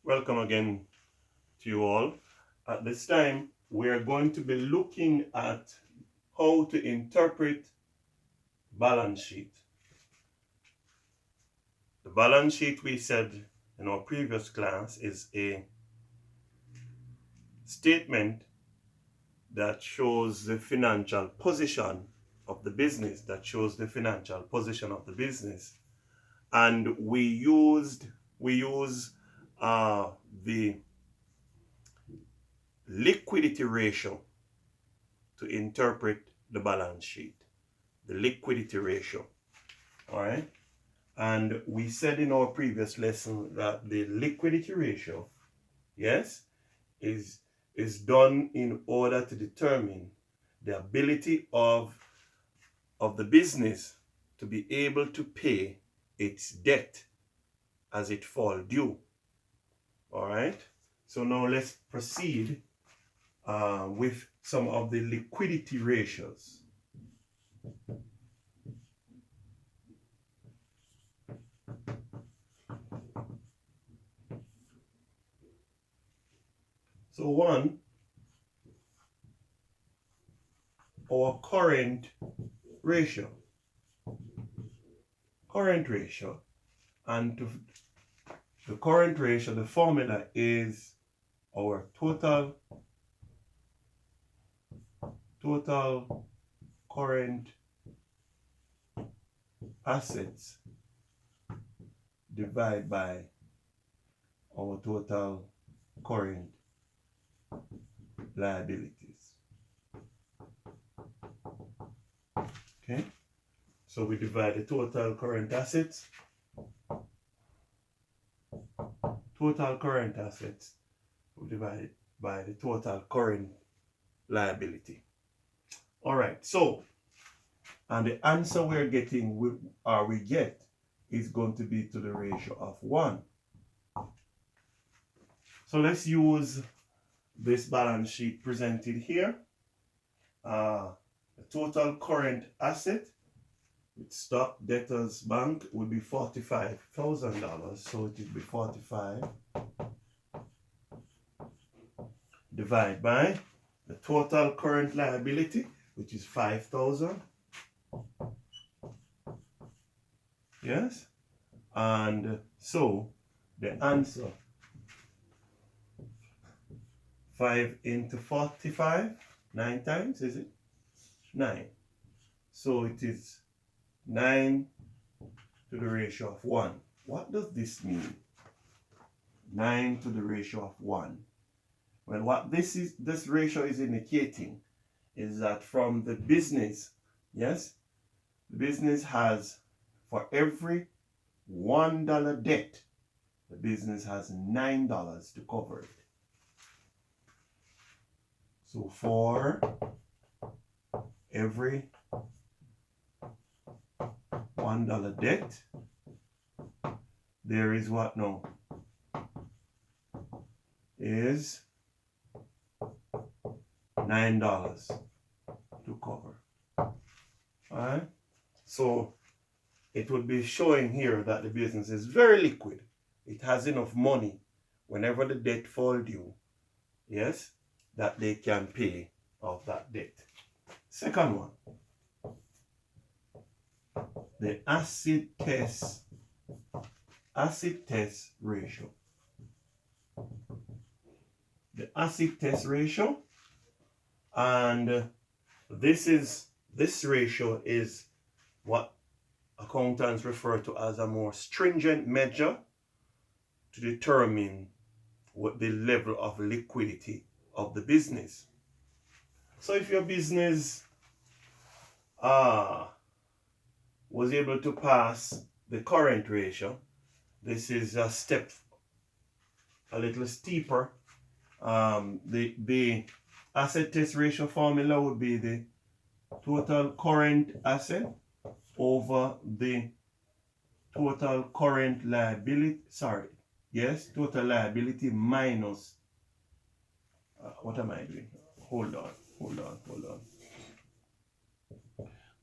Welcome again to you all. At this time, we are going to be looking at how to interpret balance sheet. The balance sheet, we said in our previous class, is a statement that shows the financial position of the business, and we use the liquidity ratio to interpret the balance sheet. The liquidity ratio. All right. And we said in our previous lesson that the liquidity ratio, yes, is done in order to determine the ability of the business to be able to pay its debt as it fall due. All right. So now let's proceed with some of the liquidity ratios. So one, our current ratio, and the current ratio, the formula is our total current assets divided by our total current liabilities. Okay, so we divide the total current assets, we divide it by the total current liability. All right, so, and the answer we're getting, we get, is going to be to the ratio of 1. So let's use this balance sheet presented here. The total current asset with stock, debtors, bank would be $45,000. So it would be 45 divided by the total current liability, which is 5,000. Yes, and so the answer, 5 into 45, 9 times, is it? 9. So it is 9 to the ratio of 1. What does this mean? 9 to the ratio of 1. Well, what this ratio is indicating is that from the business, yes, the business has, for every $1 debt, the business has $9 to cover it. So for every $1 debt, there is what now? Is $9 to cover. Alright? So it would be showing here that the business is very liquid. It has enough money whenever the debt falls due, yes, that they can pay off that debt. Second one, the acid test ratio. The acid test ratio, and this ratio is what accountants refer to as a more stringent measure to determine what the level of liquidity of the business. So if your business was able to pass the current ratio, this is a step a little steeper. The asset test ratio formula would be the total current asset over the total current liability, total liability minus, what am I doing? Hold on.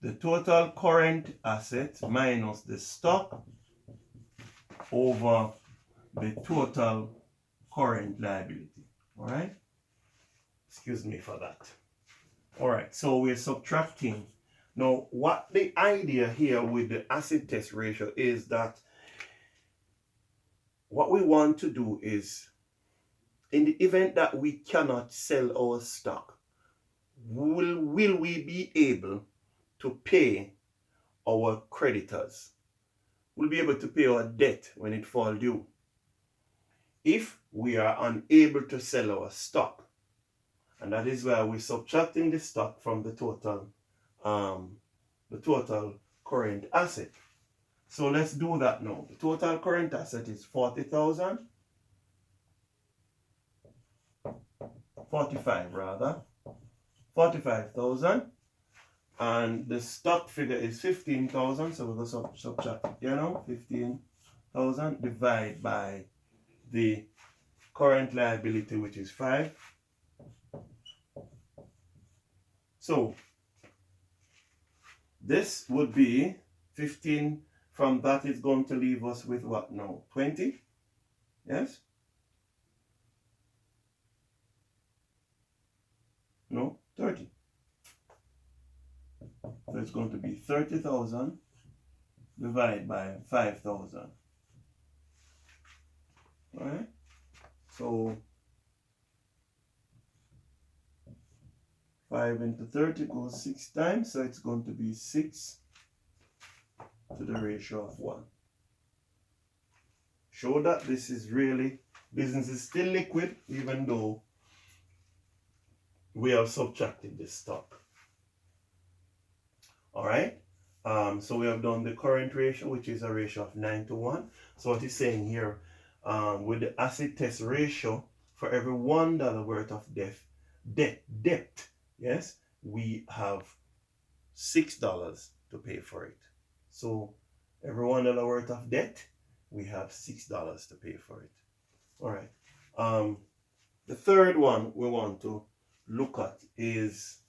The total current asset minus the stock over the total current liability. All right. Excuse me for that. All right. So we're subtracting. Now, what the idea here with the acid test ratio is that what we want to do is, in the event that we cannot sell our stock, will we be able to pay our creditors? We'll be able to pay our debt when it falls due. If we are unable to sell our stock, and that is why we're subtracting the stock from the total current asset. So let's do that now. The total current asset is 40,000. 45 rather. 45,000. And the stock figure is 15,000. So we're going to subtract it here now. 15,000 divided by the current liability, which is 5. So this would be 15. From that, it's going to leave us with what now? 20? Yes? No, 30. So it's going to be 30,000 divided by 5,000. All right? So 5 into 30 goes 6 times, so it's going to be 6 to the ratio of 1. Show that this is really, business is still liquid, even though we have subtracted the stock. All right. So we have done the current ratio, which is a ratio of 9 to 1. So what he's saying here, with the acid test ratio, for every $1 worth of debt, yes, we have $6 to pay for it. So every $1 worth of debt, we have $6 to pay for it. All right. The third one we want to look at is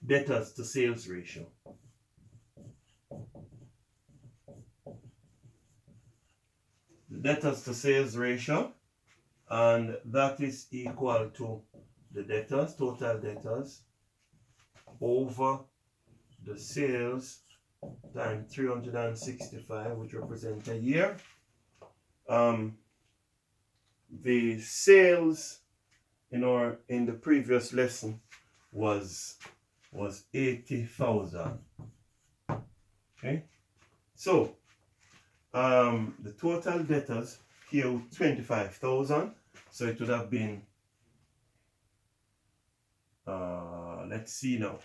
debtors to sales ratio. The debtors to sales ratio, and that is equal to the debtors, total debtors, over the sales times 365, which represents a year. The sales in the previous lesson was 80,000. Okay, so the total debtors here 25,000, so it would have been let's see now.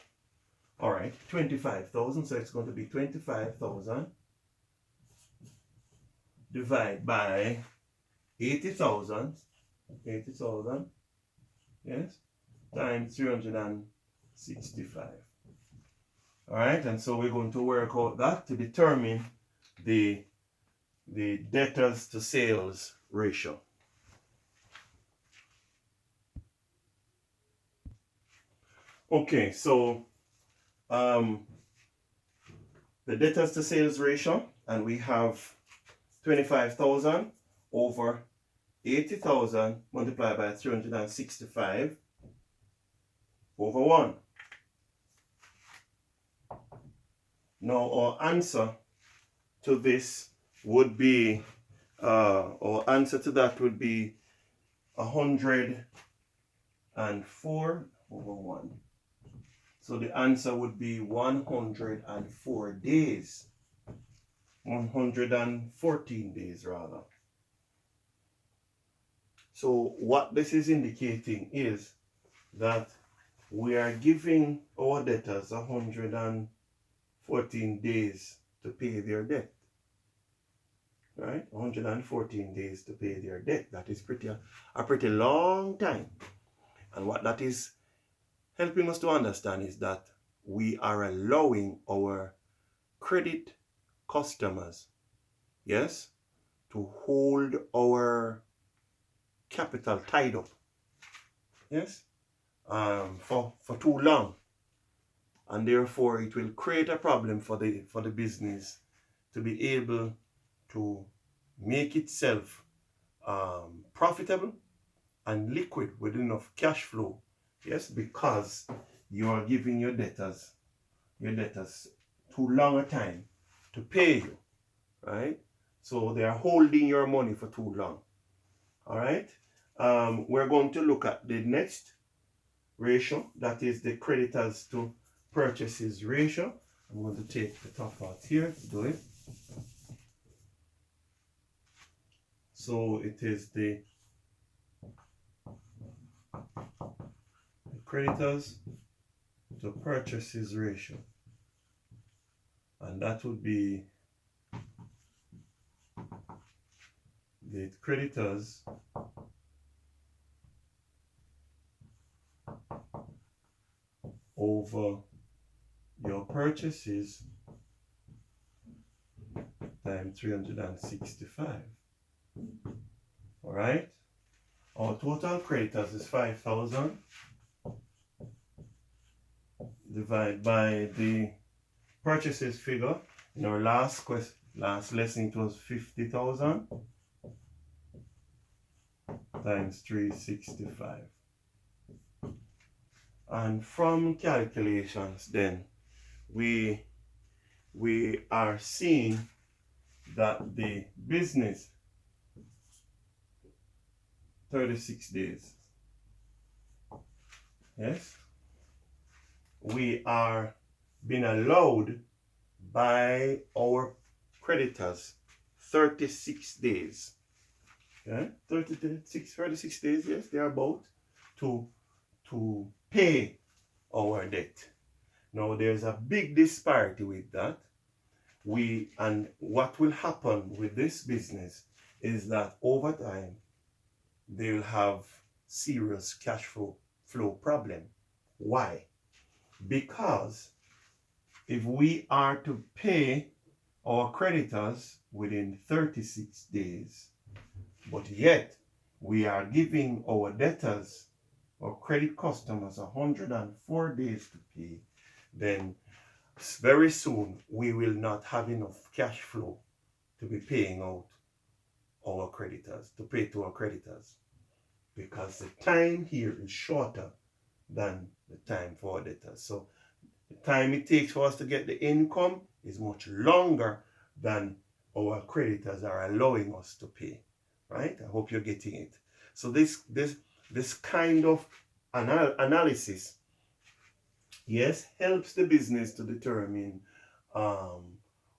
All right, 25,000, so it's going to be 25,000 divided by 80,000, yes, times 365. All right, and so we're going to work out that to determine the debtors to sales ratio. Okay, so the debtors to sales ratio, and we have 25,000 over 80,000 multiplied by 365 over 1. Now our answer to this would be, our answer to that would be 104 over 1. So the answer would be 104 days. 114 days rather. So what this is indicating is that we are giving our debtors 114 days to pay their debt. Right? 114 days to pay their debt. That is a pretty long time. And what that is helping us to understand is that we are allowing our credit customers, yes, to hold our capital tied up, yes, for too long, and therefore it will create a problem for the business to be able to make itself profitable and liquid with enough cash flow. Yes, because you are giving your debtors too long a time to pay you, right? So they are holding your money for too long. All right. We're going to look at the next ratio, that is the creditors to purchases ratio. I'm going to take the top part here to do it. So it is the creditors to purchases ratio, and that would be the creditors over your purchases times 365. All right, our total creditors is 5,000 divided by the purchases figure. In our last lesson it was 50,000 times 365. And from calculations then we are seeing that the business 36 days. Yes, we are being allowed by our creditors 36 days. Okay, 36 days, yes, they are about to pay our debt. Now there's a big disparity with that. And what will happen with this business is that over time they'll have serious cash flow problem. Why? Because if we are to pay our creditors within 36 days, but yet we are giving our debtors or credit customers 104 days to pay, then very soon we will not have enough cash flow to be paying out our creditors, to pay to our creditors, because the time here is shorter than the time for our debtors. So the time it takes for us to get the income is much longer than our creditors are allowing us to pay, right? I hope you're getting it. So this kind of analysis, yes, helps the business to determine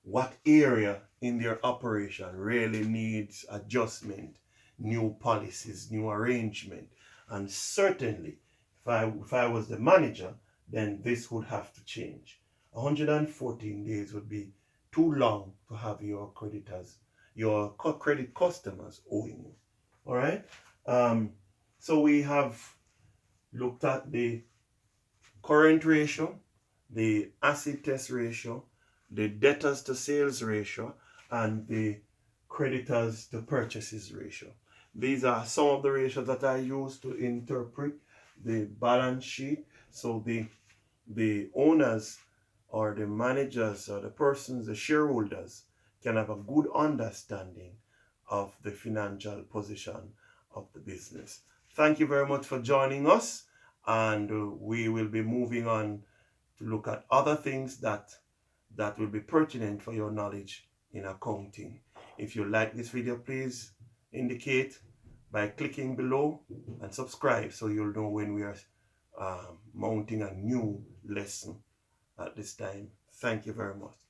what area in their operation really needs adjustment, new policies, new arrangement. And certainly, if I was the manager, then this would have to change. 114 days would be too long to have your creditors, your credit customers owing you. All right. So we have looked at the current ratio, the acid test ratio, the debtors to sales ratio, and the creditors to purchases ratio. These are some of the ratios that I use to interpret the balance sheet. So the owners or the managers or the persons, the shareholders, can have a good understanding of the financial position of the business. Thank you very much for joining us, and we will be moving on to look at other things that will be pertinent for your knowledge in accounting. If you like this video, please indicate by clicking below and subscribe so you'll know when we are mounting a new lesson at this time. Thank you very much.